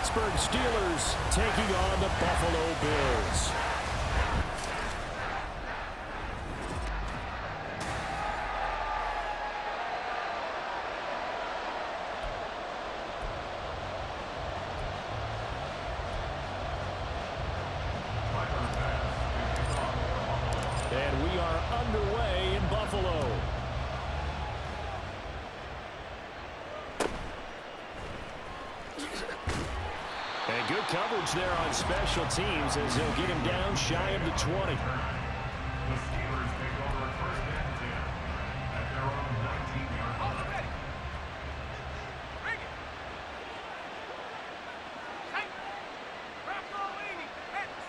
Pittsburgh Steelers taking on the Buffalo Bills. And we are underway in Buffalo. And good coverage there on special teams as they'll get him down shy of the 20. The Steelers take over first and 10 at their own 19-yard line. Bring it. Tight. Wrap all 80. Head the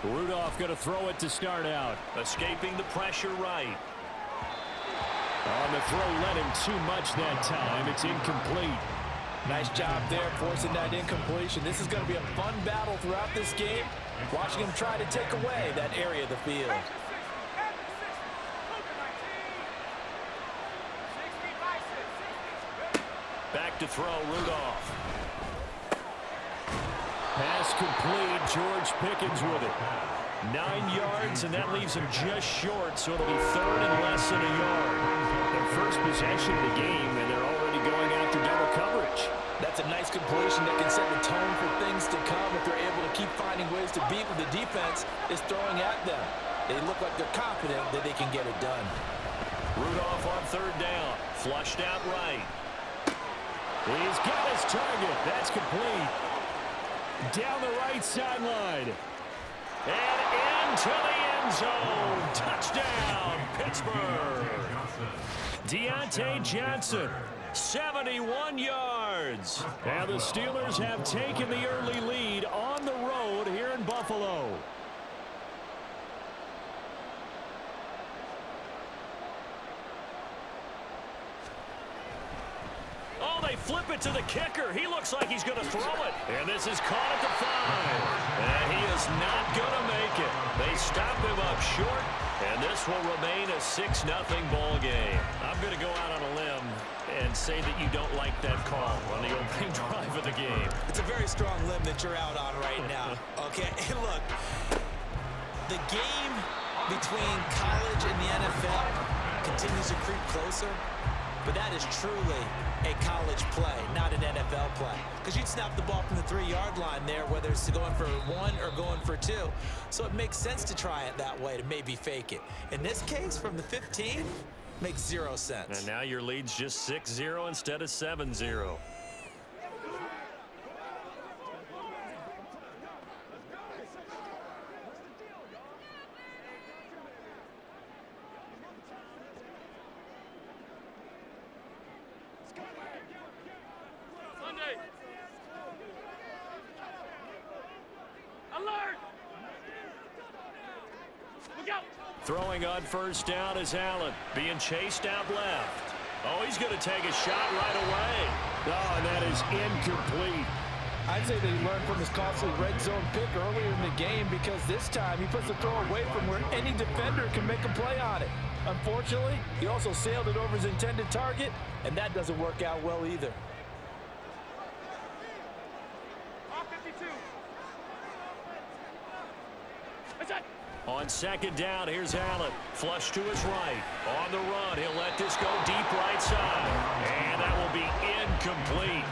street. Rudolph going to throw it to start out. Escaping the pressure right. On the throw, led him too much that time. It's incomplete. Nice job there, forcing that incompletion. This is going to be a fun battle throughout this game. Watching him try to take away that area of the field. Back to throw, Rudolph. Pass complete. George Pickens with it. 9 yards, and that leaves him just short, so it'll be third and less than a yard. Their first possession of the game, and they're already going after double coverage. That's a nice completion that can set the tone for things to come if they're able to keep finding ways to beat what the defense is throwing at them. They look like they're confident that they can get it done. Rudolph on third down. Flushed out right. He's got his target. That's complete. Down the right sideline. And into the end zone. Touchdown, Pittsburgh. Deontay Johnson, 71 yards. And the Steelers have taken the early lead on the road here in Buffalo. Oh, they flip it to the kicker. He looks like he's going to throw it. And this is caught at the 5. And he is not going to make it. They stop him up short. And this will remain a 6-0 ball game. I'm going to go out on a limb and say that you don't like that call on the opening drive of the game. It's a very strong limb that you're out on right now. Okay, and look, the game between college and the NFL continues to creep closer, but that is truly a college play, not an NFL play. Because you'd snap the ball from the 3-yard line there, whether it's going for 1 or going for 2. So it makes sense to try it that way, to maybe fake it. In this case, from the 15, makes 0 sense. And now your lead's just 6-0 instead of 7-0. Throwing on first down is Allen. Being chased out left. Oh, he's going to take a shot right away. Oh, and that is incomplete. I'd say that he learned from his costly red zone pick earlier in the game because this time he puts the throw away from where any defender can make a play on it. Unfortunately, he also sailed it over his intended target, and that doesn't work out well either. On second down, here's Allen. Flush to his right. On the run, he'll let this go deep right side. And that will be incomplete.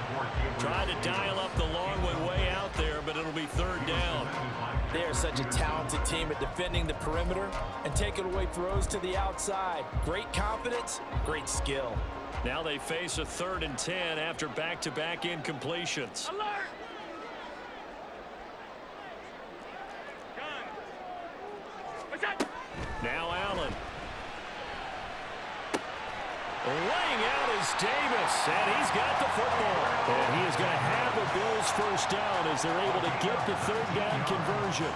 Trying to dial up the long one way out there, but it'll be third down. They are such a talented team at defending the perimeter and taking away throws to the outside. Great confidence, great skill. Now they face a 3rd and 10 after back-to-back incompletions. Alert! Now Allen. Laying out is Davis, and he's got the football. And he is going to have the Bills first down as they're able to get the 3rd down conversion.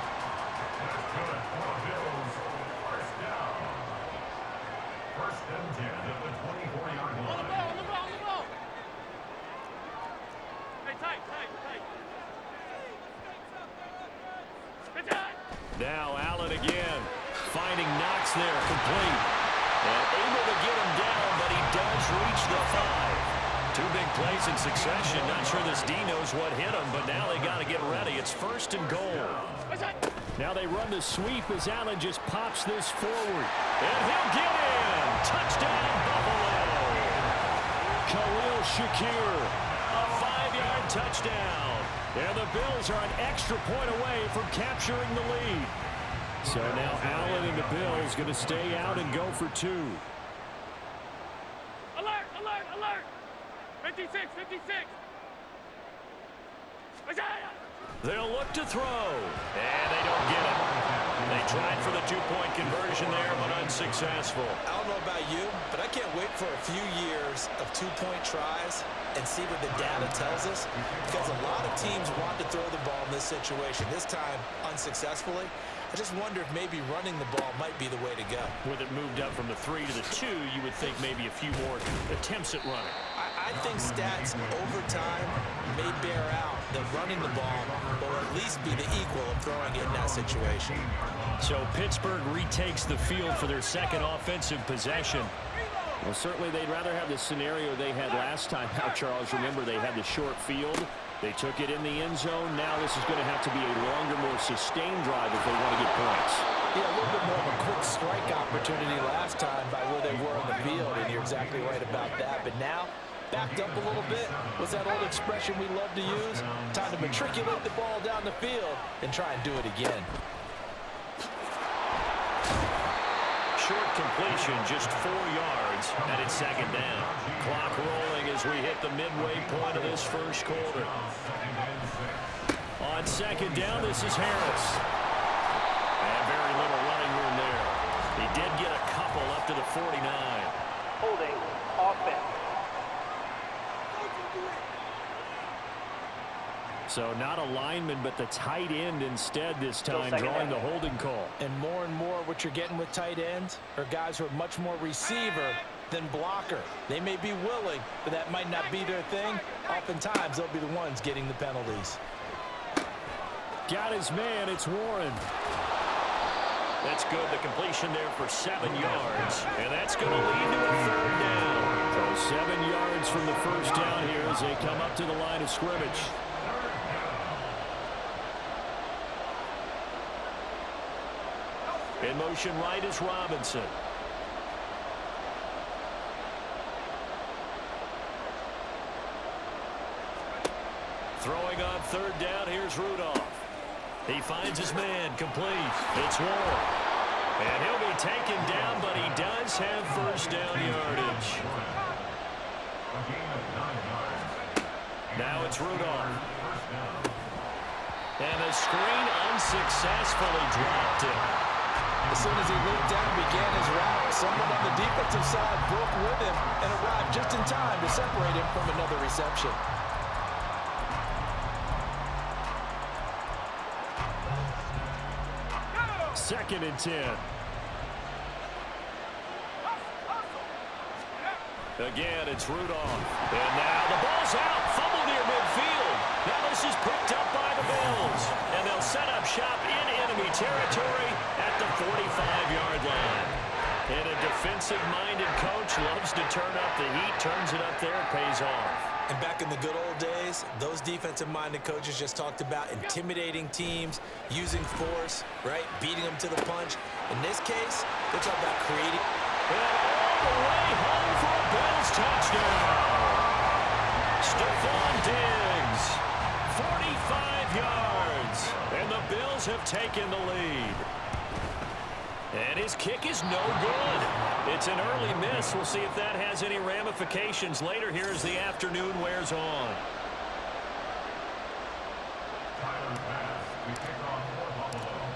First and 10 at the 24-yard line. On the ball. Hey, tight. Now Allen again. Finding Knox there, complete. And able to get him down, but he does reach the 5. Two big plays in succession. Not sure this D knows what hit him, but now they got to get ready. It's 1st and goal. Now they run the sweep as Allen just pops this forward. And he'll get in. Touchdown, Buffalo. Khalil Shakir, a 5-yard touchdown. And the Bills are an extra point away from capturing the lead. So now Allen and the Bills going to stay out and go for 2. Alert, alert, alert! 56, 56! Isaiah! They'll look to throw, and they don't get it. They tried for the 2-point conversion there, but unsuccessful. I don't know about you, but I can't wait for a few years of 2-point tries and see what the data tells us, because a lot of teams want to throw the ball in this situation. This time, unsuccessfully. I just wonder if maybe running the ball might be the way to go. With it moved up from the 3 to the 2, you would think maybe a few more attempts at running. I think stats over time may bear out that running the ball will at least be the equal of throwing it in that situation. So Pittsburgh retakes the field for their second offensive possession. Well, certainly they'd rather have the scenario they had last time out, Charles. Remember, they had the short field. They took it in the end zone. Now this is going to have to be a longer, more sustained drive if they want to get points. Yeah, a little bit more of a quick strike opportunity last time by where they were on the field, and you're exactly right about that. But now, backed up a little bit. What's that old expression we love to use? Time to matriculate the ball down the field and try and do it again. Short completion, just 4 yards, and it's 2nd down. Clock rolling as we hit the midway point of this first quarter. On 2nd down, this is Harris. And very little running room there. He did get a couple up to the 49. Holding offense. So not a lineman, but the tight end instead this time, drawing the holding call. And more what you're getting with tight ends are guys who are much more receiver than blocker. They may be willing, but that might not be their thing. Oftentimes, they'll be the ones getting the penalties. Got his man, it's Warren. That's good, the completion there for 7 yards. And that's going to lead to a 3rd down. So 7 yards from the first down here as they come up to the line of scrimmage. In motion right is Robinson. Throwing on 3rd down, here's Rudolph. He finds his man, complete. It's Warren. And he'll be taken down, but he does have 1st down yardage. Now it's Rudolph. And the screen unsuccessfully dropped it. As soon as he looked down, began his route, someone on the defensive side broke with him and arrived just in time to separate him from another reception. Second and 10. Again, it's Rudolph. And now the ball's out. Fumble near midfield. Now this is picked up by the Bills. And they'll set up shop in enemy territory at the 45-yard line. And a defensive-minded coach loves to turn up the heat, turns it up there, it pays off. And back in the good old days, those defensive-minded coaches just talked about intimidating teams, using force, right, beating them to the punch. In this case, they're talking about creating. And all the way home for a Bills touchdown. Stephon Diggs, 45 yards, and the Bills have taken the lead. And his kick is no good. It's an early miss. We'll see if that has any ramifications later here as the afternoon wears on.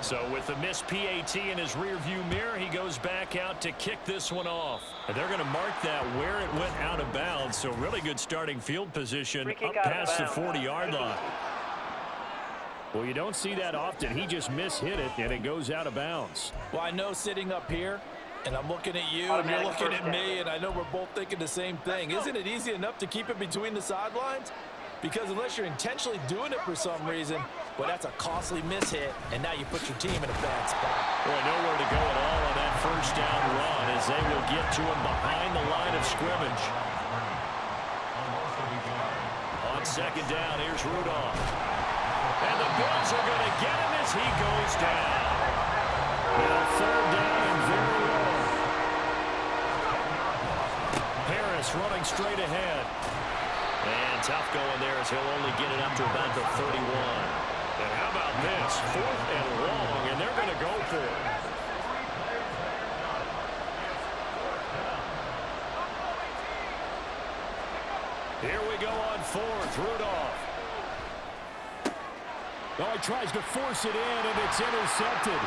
So with the missed PAT in his rearview mirror, he goes back out to kick this one off. And they're going to mark that where it went out of bounds. So really good starting field position up past the 40-yard line. Well, you don't see that often. He just mishit it, and it goes out of bounds. Well, I know sitting up here, and I'm looking at you, and you're looking at me, and I know we're both thinking the same thing. Isn't it easy enough to keep it between the sidelines? Because unless you're intentionally doing it for some reason, well, that's a costly mishit, and now you put your team in a bad spot. Boy, nowhere to go at all on that first down run as they will get to him behind the line of scrimmage. On second down, here's Rudolph. And the Bills are going to get him as he goes down. Now third down and very low. Harris running straight ahead. And tough going there as he'll only get it up to about the 31. And how about this? 4th and long, and they're going to go for it. Here we go on 4th. Rudolph. Oh, he tries to force it in, and it's intercepted.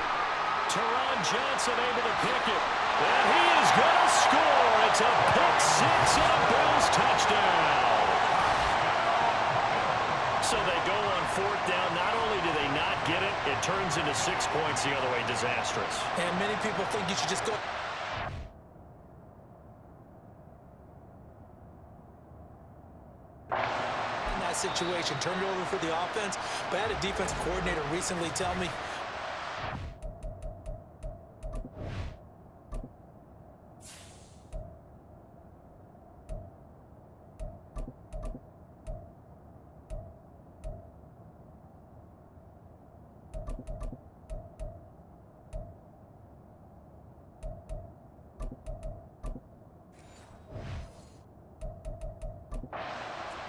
Teron Johnson able to pick it. And he is going to score. It's a pick six and a Bills touchdown. So they go on 4th down. Not only do they not get it, it turns into 6 points the other way. Disastrous. And many people think you should just go. In that situation, turned it over for the offense, but I had a defensive coordinator recently tell me,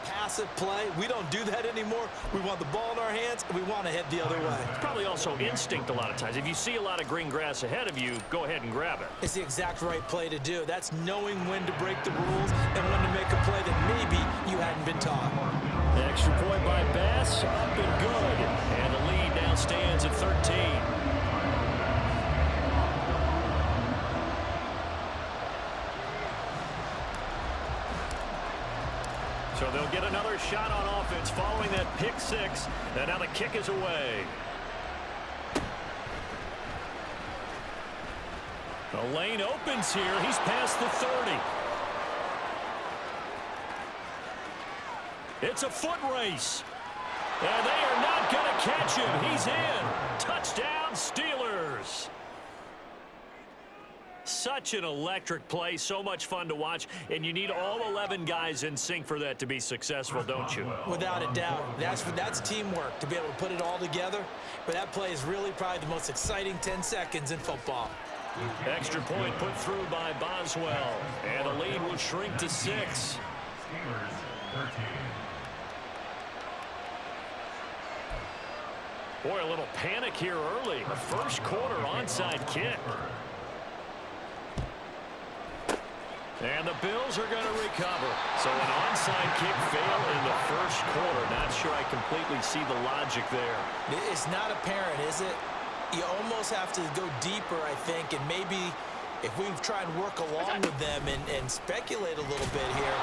passive play. We don't do that anymore. We want the ball in our hands, and we want to head the other way. It's probably also instinct a lot of times. If you see a lot of green grass ahead of you, go ahead and grab it. It's the exact right play to do. That's knowing when to break the rules and when to make a play that maybe you hadn't been taught. Extra point by Bass, up and good. And the lead now stands at 13. So they'll get another shot on offense following that pick six. And now the kick is away. The lane opens here. He's past the 30. It's a foot race. And they are not going to catch him. He's in. Touchdown, Steelers. Such an electric play, so much fun to watch, and you need all 11 guys in sync for that to be successful, don't you? Without a doubt. That's teamwork to be able to put it all together, but that play is really probably the most exciting 10 seconds in football. Extra point put through by Boswell, and the lead will shrink to 6. Steelers 13. Boy, a little panic here early. The first quarter onside kick. And the Bills are going to recover. So an onside kick fail in the first quarter. Not sure I completely see the logic there. It's not apparent, is it? You almost have to go deeper, I think, and maybe if we try and work along with them and speculate a little bit here,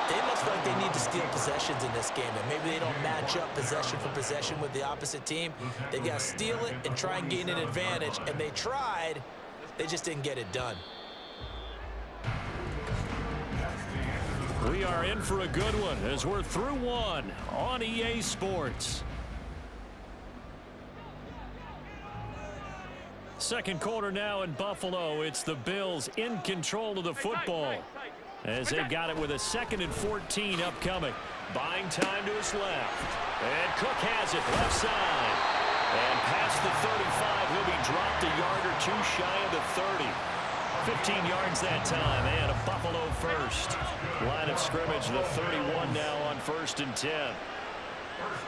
they must feel like they need to steal possessions in this game, and maybe they don't match up possession for possession with the opposite team. They've got to steal it and try and gain an advantage, and they tried. They just didn't get it done. We are in for a good one as we're through one on EA Sports. Second quarter now in Buffalo. It's the Bills in control of the football as they've got it with a 2nd and 14 upcoming. Buying time to his left. And Cook has it left side. And past the 35, he'll be dropped a yard or two shy of the 30. 15 yards that time, and a Buffalo first. Line of scrimmage, the 31 now on 1st and 10. 1st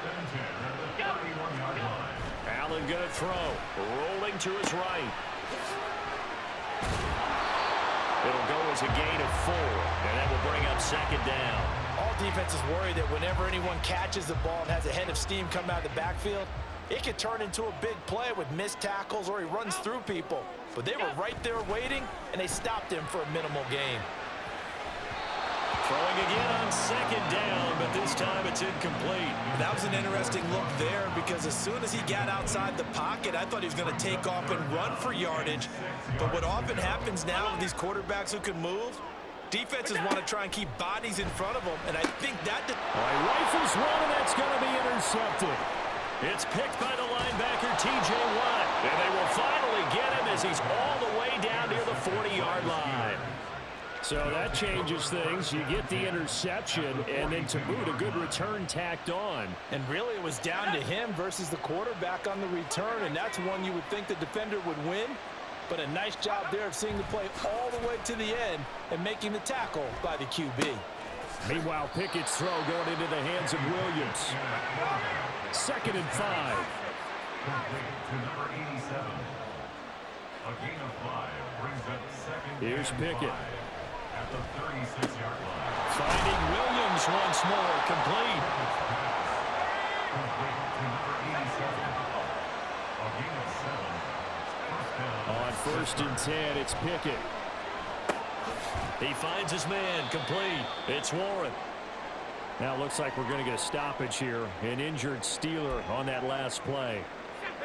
and 10 at the 31-yard line. Allen going to throw, rolling to his right. It'll go as a gain of 4, and that will bring up 2nd down. All defenses worry that whenever anyone catches the ball and has a head of steam come out of the backfield, it could turn into a big play with missed tackles or he runs through people. But they were right there waiting, and they stopped him for a minimal gain. Throwing again on 2nd down, but this time it's incomplete. That was an interesting look there because as soon as he got outside the pocket, I thought he was going to take off and run for yardage. But what often happens now with these quarterbacks who can move, defenses want to try and keep bodies in front of them, and I think that... Rifles one, and that's going to be intercepted. It's picked by the linebacker, T.J. Watt. And they will finally get him as he's all the way down near the 40-yard line. So that changes things. You get the interception, and then to boot, a good return tacked on. And really, it was down to him versus the quarterback on the return, and that's one you would think the defender would win. But a nice job there of seeing the play all the way to the end and making the tackle by the QB. Meanwhile, Pickett's throw going into the hands of Williams. 2nd and 5. Complete to number 87. A gain of 5 brings up 2nd Here's and Pickett. 5 at the 36-yard line. Finding Williams once more, complete. Complete to number 87. A gain of 7. On 1st and 10, it's Pickett. He finds his man, complete. It's Warren. Now it looks like we're going to get a stoppage here. An injured Steeler on that last play.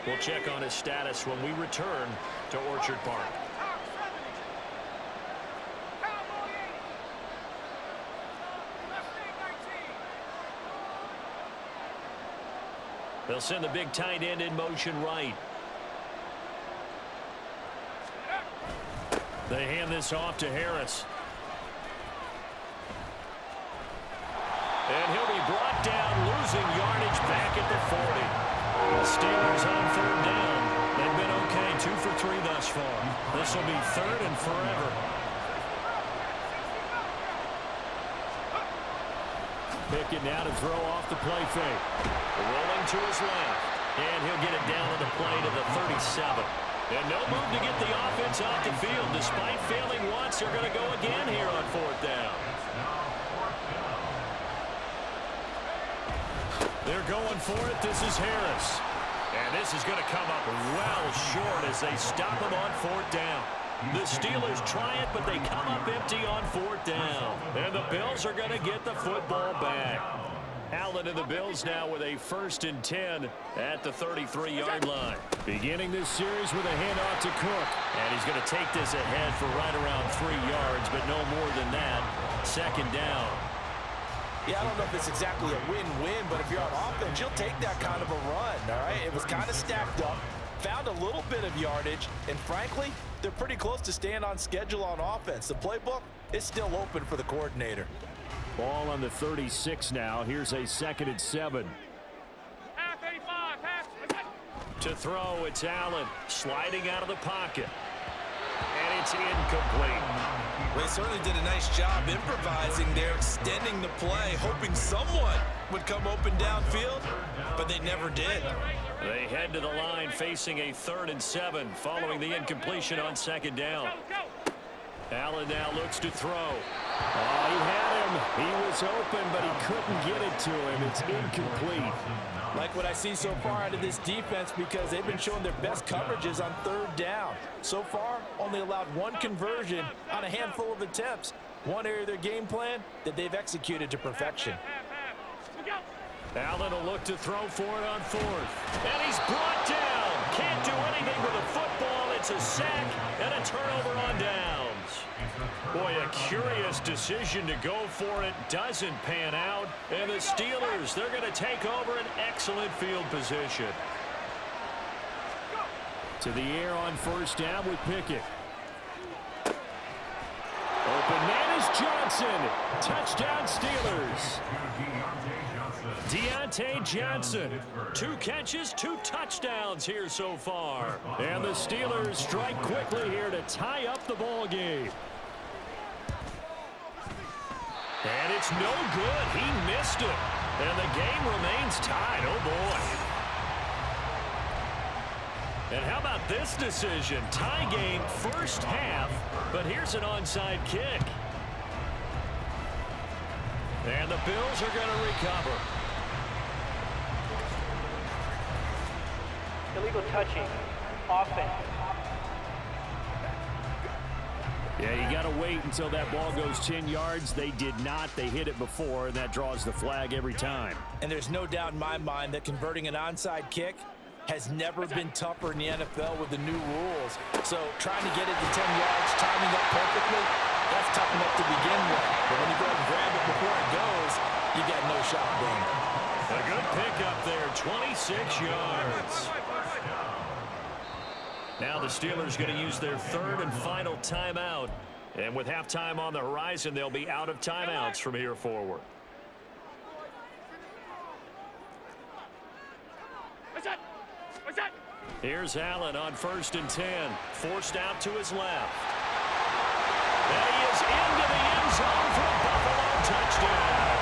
We'll check on his status when we return to Orchard Park. They'll send the big tight end in motion right. They hand this off to Harris. And he'll be brought down, losing yardage back at the 40. The Steelers on 3rd down. They've been okay, 2 for 3 thus far. This will be 3rd and forever. Pickett now to throw off the play fake. Rolling to his left. And he'll get it down on the play to the 37. And no move to get the offense off the field. Despite failing once, they're going to go again here on 4th down. They're going for it. This is Harris. And this is going to come up well short as they stop him on 4th down. The Steelers try it, but they come up empty on 4th down. And the Bills are going to get the football back. Allen and the Bills now with a 1st and 10 at the 33-yard line. Beginning this series with a handoff to Cook. And he's going to take this ahead for right around 3 yards, but no more than that. 2nd down. Yeah, I don't know if it's exactly a win-win, but if you're on offense, you'll take that kind of a run, all right? It was kind of stacked up, found a little bit of yardage, and frankly, they're pretty close to staying on schedule on offense. The playbook is still open for the coordinator. Ball on the 36 now. Here's a 2nd and 7. Half 85, half. To throw, it's Allen sliding out of the pocket. And it's incomplete. Well, they certainly did a nice job improvising there, extending the play, hoping someone would come open downfield, but they never did. They head to the line facing a 3rd and 7 following the incompletion on 2nd down. Allen now looks to throw. Oh, he had him. He was open, but he couldn't get it to him. It's incomplete. Like what I see so far out of this defense because they've been showing their best coverages on 3rd down. So far, only allowed 1 conversion on a handful of attempts. One area of their game plan that they've executed to perfection. Allen will look to throw for it on 4th. And he's brought down. Can't do anything with a football. It's a sack and a turnover on downs. Boy, a curious decision to go for it. Doesn't pan out. And the Steelers, they're going to take over an excellent field position. To the air on 1st down with Pickett. Open man is Johnson. Touchdown Steelers. Deontay Johnson. 2 catches, 2 touchdowns here so far. And the Steelers strike quickly here to tie up the ball game. And it's no good. He missed it. And the game remains tied. Oh, boy. And how about this decision? Tie game 1st half, but here's an onside kick. And the Bills are going to recover. Illegal touching. Offense. Yeah, you got to wait until that ball goes 10 yards. They did not. They hit it before, and that draws the flag every time. And there's no doubt in my mind that converting an onside kick has never been tougher in the NFL with the new rules. So trying to get it to 10 yards, timing up perfectly, that's tough enough to begin with. But when you go and grab it before it goes, you got no shot game. A good pickup there, 26 yards. Now the Steelers going to use their 3rd and final timeout And with halftime on the horizon, they'll be out of timeouts from here forward. Here's Allen on 1st and 10. Forced out to his left. And he is into the end zone for a Buffalo touchdown.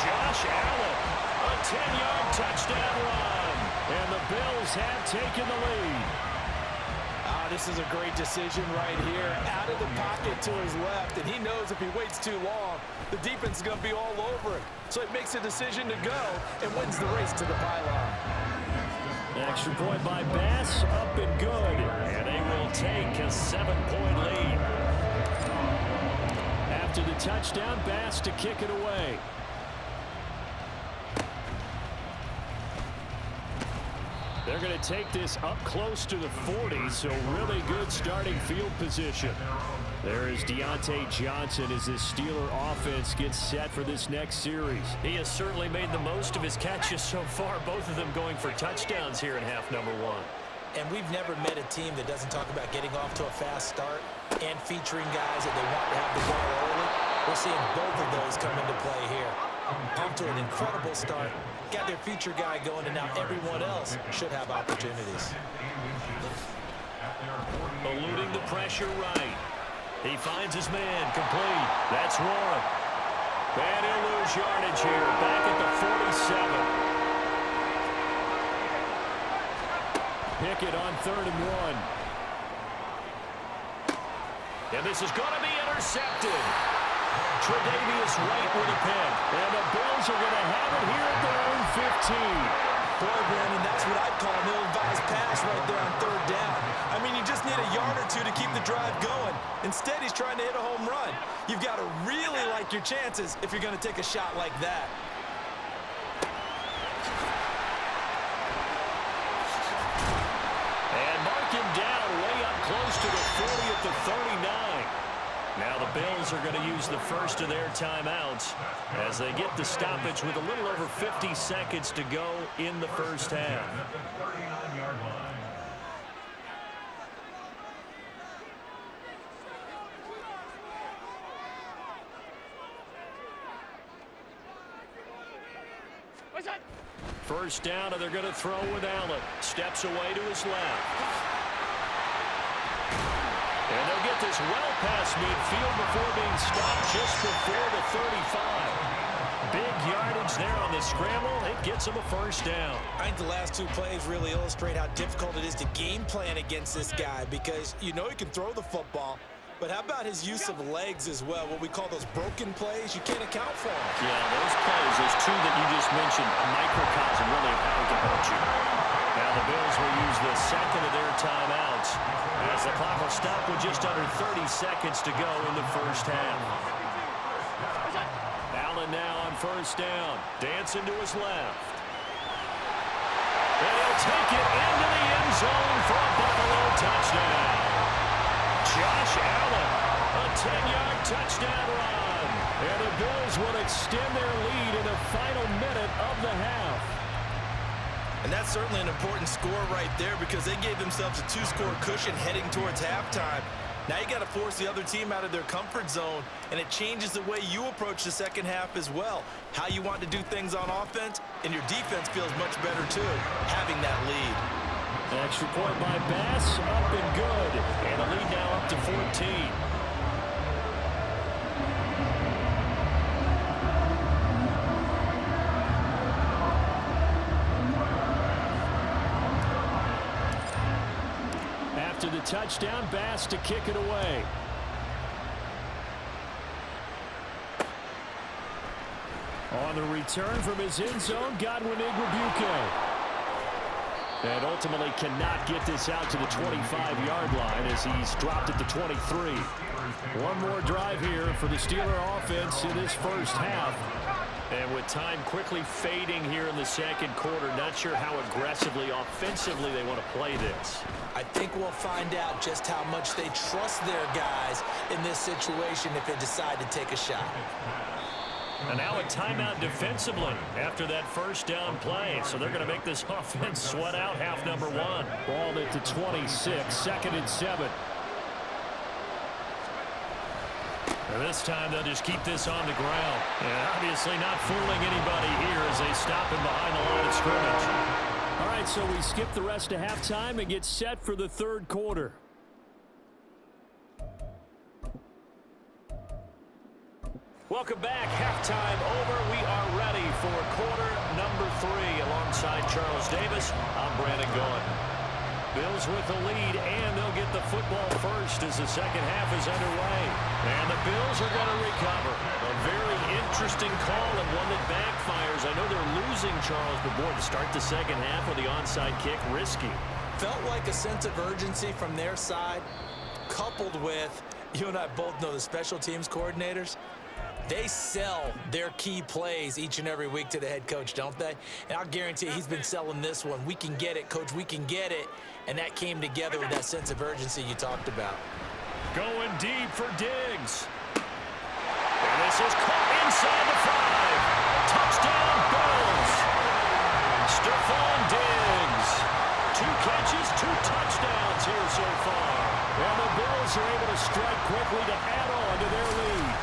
Josh Allen, a 10-yard touchdown run. And the Bills have taken the lead. This is a great decision right here. Out of the pocket to his left, and he knows if he waits too long, the defense is going to be all over it. So he makes a decision to go and wins the race to the pylon. Extra point by Bass, up and good. And they will take a 7-point lead. After the touchdown, Bass to kick it away. They're going to take this up close to the 40, so really good starting field position. There is Deontay Johnson as this Steeler offense gets set for this next series. He has certainly made the most of his catches so far, both of them going for touchdowns here in half number 1. And we've never met a team that doesn't talk about getting off to a fast start and featuring guys that they want to have the ball early. We're seeing both of those come into play here. Off to an incredible start. Got their feature guy going, and now everyone else should have opportunities. Eluding the pressure right. He finds his man complete. That's Warren. And he'll lose yardage here. Back at the 47. Pickett on 3rd and 1. And this is going to be intercepted. Tre'Davious White with a pick. And the Bills are going to have it here at their own 15. Boy, Brandon, that's what I'd call an ill-advised pass right there on 3rd down. I mean, you just need a yard or two to keep the drive going. Instead, he's trying to hit a home run. You've got to really like your chances if you're going to take a shot like that. And mark him down way up close to the 40 at the 39. Now the Bills are going to use the first of their timeouts as they get the stoppage with a little over 50 seconds to go in the first half. First down, and they're going to throw with Allen. Steps away to his left. And they'll get this well past midfield before being stopped just before the 35. Big yardage there on the scramble. It gets them a first down. I think the last two plays really illustrate how difficult it is to game plan against this guy because you know he can throw the football, but how about his use of legs as well, what we call those broken plays? You can't account for them. Yeah, those plays, those two that you just mentioned, a microcosm really of how it can hurt you. Now the Bills will use the second of their timeouts as the clock will stop with just under 30 seconds to go in the first half. Allen now on first down. Dancing to his left. And he'll take it into the end zone for a Buffalo touchdown. Josh Allen, a 10-yard touchdown run. And the Bills will extend their lead in the final minute of the half. And that's certainly an important score right there because they gave themselves a 2-score cushion heading towards halftime. Now you got to force the other team out of their comfort zone, and it changes the way you approach the second half as well. How you want to do things on offense, and your defense feels much better too, having that lead. Extra point by Bass, up and good. And the lead now up to 14. After the touchdown, Bass to kick it away. On the return from his end zone, Godwin Igwebuike. And ultimately cannot get this out to the 25-yard line as he's dropped at the 23. One more drive here for the Steeler offense in this first half. And with time quickly fading here in the second quarter, not sure how aggressively, offensively they want to play this. I think we'll find out just how much they trust their guys in this situation if they decide to take a shot. And now a timeout defensively after that first down play. So they're going to make this offense sweat out half number 1. Ball at the 26, 2nd and 7. And this time they'll just keep this on the ground. And obviously not fooling anybody here as they stop him behind the line of scrimmage. All right, so we skip the rest of halftime and get set for the third quarter. Welcome back. Halftime over. We are ready for quarter number 3. Alongside Charles Davis, I'm Brandon Gaudin. Bills with the lead, and they'll get the football first as the second half is underway. And the Bills are going to recover. A very interesting call and one that backfires. I know they're losing, Charles, but boy, to start the second half with the onside kick, risky. Felt like a sense of urgency from their side, coupled with, you and I both know the special teams coordinators. They sell their key plays each and every week to the head coach, don't they? And I'll guarantee he's been selling this one. We can get it, coach, we can get it. And that came together with that sense of urgency you talked about. Going deep for Diggs. And this is caught inside the 5. Touchdown, Bills. Stephon Diggs. 2 catches, 2 touchdowns here so far. And the Bills are able to strike quickly to add on to their lead.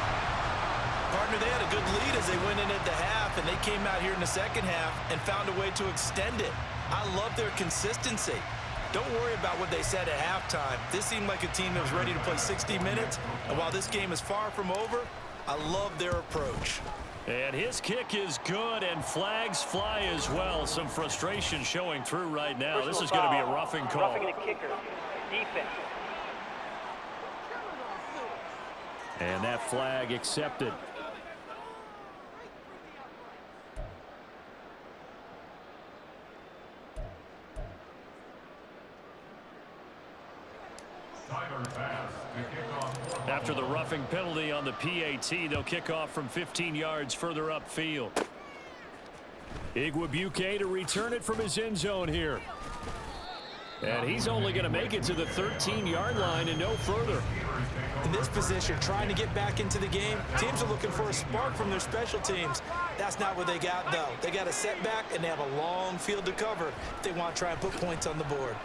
Partner, they had a good lead as they went in at the half, and they came out here in the second half and found a way to extend it. I love their consistency. Don't worry about what they said at halftime. This seemed like a team that was ready to play 60 minutes, and while this game is far from over, I love their approach. And his kick is good, and flags fly as well. Some frustration showing through right now. This is going to be a roughing call. Roughing the kicker. Defense. And that flag accepted. After the roughing penalty on the PAT, they'll kick off from 15 yards further upfield. Igwebuike to return it from his end zone here. And he's only going to make it to the 13-yard line and no further. In this position, trying to get back into the game, teams are looking for a spark from their special teams. That's not what they got, though. They got a setback, and they have a long field to cover if they want to try and put points on the board.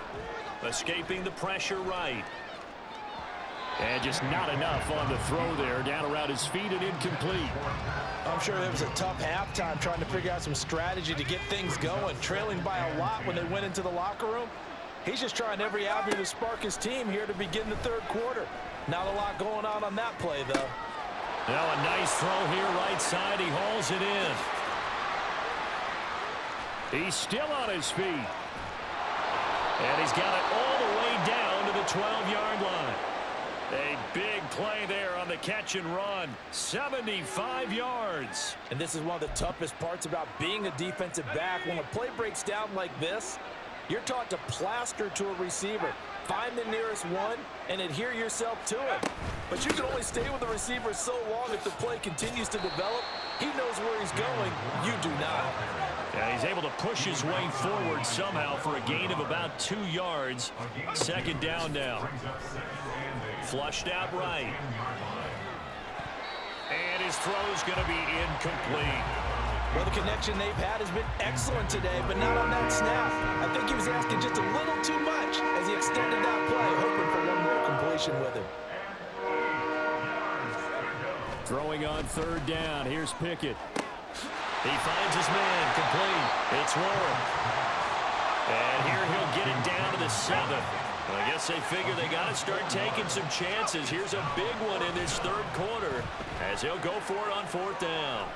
Escaping the pressure right. And just not enough on the throw there. Down around his feet and incomplete. I'm sure there was a tough halftime trying to figure out some strategy to get things going. Trailing by a lot when they went into the locker room. He's just trying every avenue to spark his team here to begin the third quarter. Not a lot going on that play, though. Now a nice throw here right side. He hauls it in. He's still on his feet. And he's got it all the way down to the 12-yard line. A big play there on the catch and run. 75 yards. And this is one of the toughest parts about being a defensive back. When a play breaks down like this, you're taught to plaster to a receiver. Find the nearest one and adhere yourself to it. But you can only stay with the receiver so long if the play continues to develop. He knows where he's going. You do not. Yeah, he's able to push his way forward somehow for a gain of about 2 yards. Second down now. Flushed out right. And his throw's going to be incomplete. Well, the connection they've had has been excellent today, but not on that snap. I think he was asking just a little too much as he extended that play, hoping for one more completion with him. Throwing on third down. Here's Pickett. He finds his man. Complete. It's Warren. And here he'll get it down to the 7. I guess they figure they got to start taking some chances. Here's a big one in this third quarter as he'll go for it on fourth down.